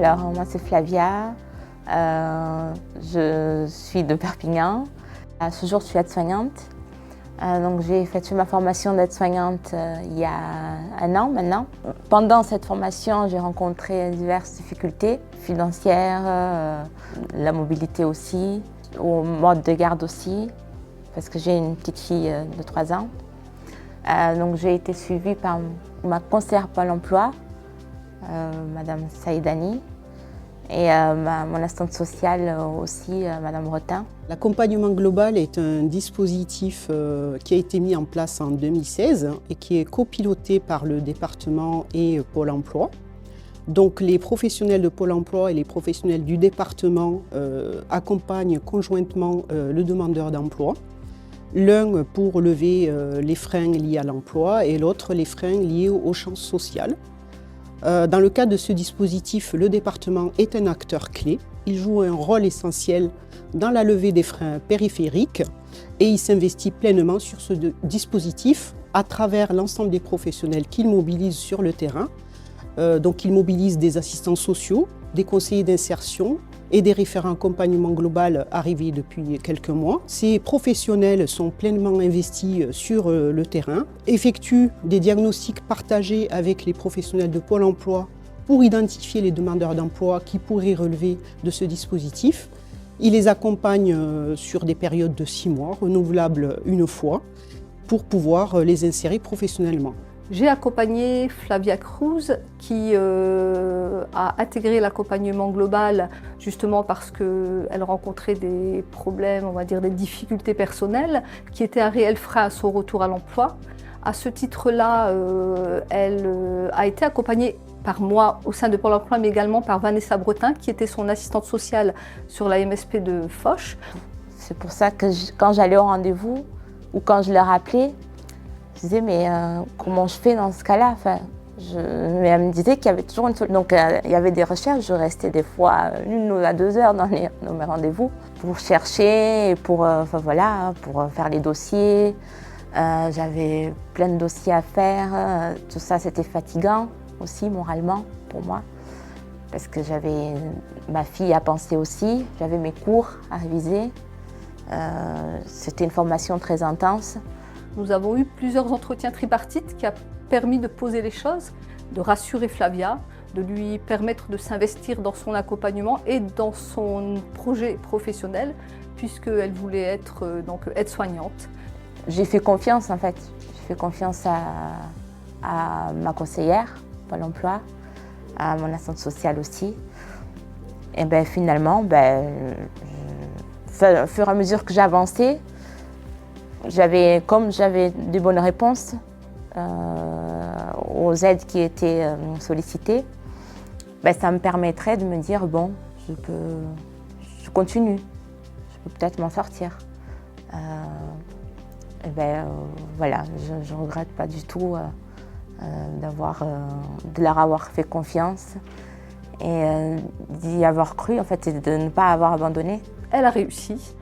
Alors moi c'est Flavia, je suis de Perpignan. À ce jour je suis aide-soignante. Donc j'ai effectué ma formation d'aide-soignante il y a 1 an maintenant. Pendant cette formation, j'ai rencontré diverses difficultés financières, la mobilité aussi, au mode de garde aussi, parce que j'ai une petite fille de 3 ans. Donc j'ai été suivie par ma conseillère Pôle emploi, Madame Saïdani, et mon assistante sociale aussi, Madame Rotin. L'accompagnement global est un dispositif qui a été mis en place en 2016 et qui est copiloté par le département et Pôle emploi. Donc les professionnels de Pôle emploi et les professionnels du département accompagnent conjointement le demandeur d'emploi. L'un pour lever les freins liés à l'emploi et l'autre les freins liés aux chances sociales. Dans le cadre de ce dispositif, le département est un acteur clé. Il joue un rôle essentiel dans la levée des freins périphériques et il s'investit pleinement sur ce dispositif à travers l'ensemble des professionnels qu'il mobilise sur le terrain. Donc il mobilise des assistants sociaux, des conseillers d'insertion et des référents accompagnement global arrivés depuis quelques mois. Ces professionnels sont pleinement investis sur le terrain, effectuent des diagnostics partagés avec les professionnels de Pôle emploi pour identifier les demandeurs d'emploi qui pourraient relever de ce dispositif. Ils les accompagnent sur des périodes de 6 mois, renouvelables une fois, pour pouvoir les insérer professionnellement. J'ai accompagné Flavia Cruz qui a intégré l'accompagnement global justement parce qu'elle rencontrait des problèmes, on va dire des difficultés personnelles qui étaient un réel frein à son retour à l'emploi. À ce titre-là, elle a été accompagnée par moi au sein de Pôle emploi, mais également par Vanessa Bretin qui était son assistante sociale sur la MSP de Foch. C'est pour ça que quand j'allais au rendez-vous ou quand je leur appelais, je disais, mais comment je fais dans ce cas-là? Mais elle me disait qu'il y avait toujours une solution. Donc il y avait des recherches, je restais des fois 1 à 2 heures dans mes rendez-vous pour chercher, pour faire les dossiers. J'avais plein de dossiers à faire. Tout ça, c'était fatigant aussi moralement pour moi. Parce que j'avais ma fille à penser aussi, j'avais mes cours à réviser. C'était une formation très intense. Nous avons eu plusieurs entretiens tripartites qui ont permis de poser les choses, de rassurer Flavia, de lui permettre de s'investir dans son accompagnement et dans son projet professionnel, puisqu'elle voulait être aide-soignante. J'ai fait confiance en fait. J'ai fait confiance à ma conseillère, Pôle emploi, à mon assistante sociale aussi. Et finalement, au fur et à mesure que j'avançais, comme j'avais des bonnes réponses aux aides qui étaient sollicitées, ça me permettrait de me dire bon, je continue, je peux peut-être m'en sortir. Voilà, je ne regrette pas du tout de leur avoir fait confiance et d'y avoir cru en fait, et de ne pas avoir abandonné. Elle a réussi.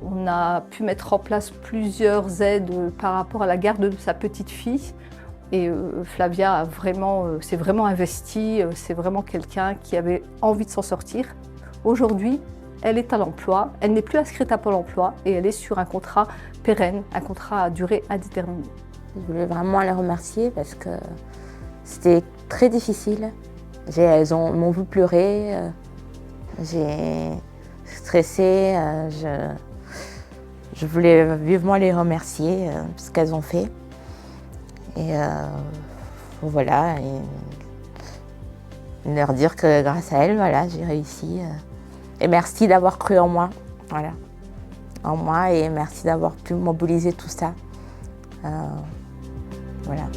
On a pu mettre en place plusieurs aides par rapport à la garde de sa petite fille. Et Flavia s'est vraiment investie, c'est vraiment quelqu'un qui avait envie de s'en sortir. Aujourd'hui, elle est à l'emploi, elle n'est plus inscrite à Pôle emploi et elle est sur un contrat pérenne, un contrat à durée indéterminée. Je voulais vraiment les remercier parce que c'était très difficile. Elles m'ont vu pleurer, j'ai stressé. Je voulais vivement les remercier pour ce qu'elles ont fait. Et voilà, et leur dire que grâce à elles, voilà, j'ai réussi. Et merci d'avoir cru en moi, voilà, et merci d'avoir pu mobiliser tout ça. Voilà.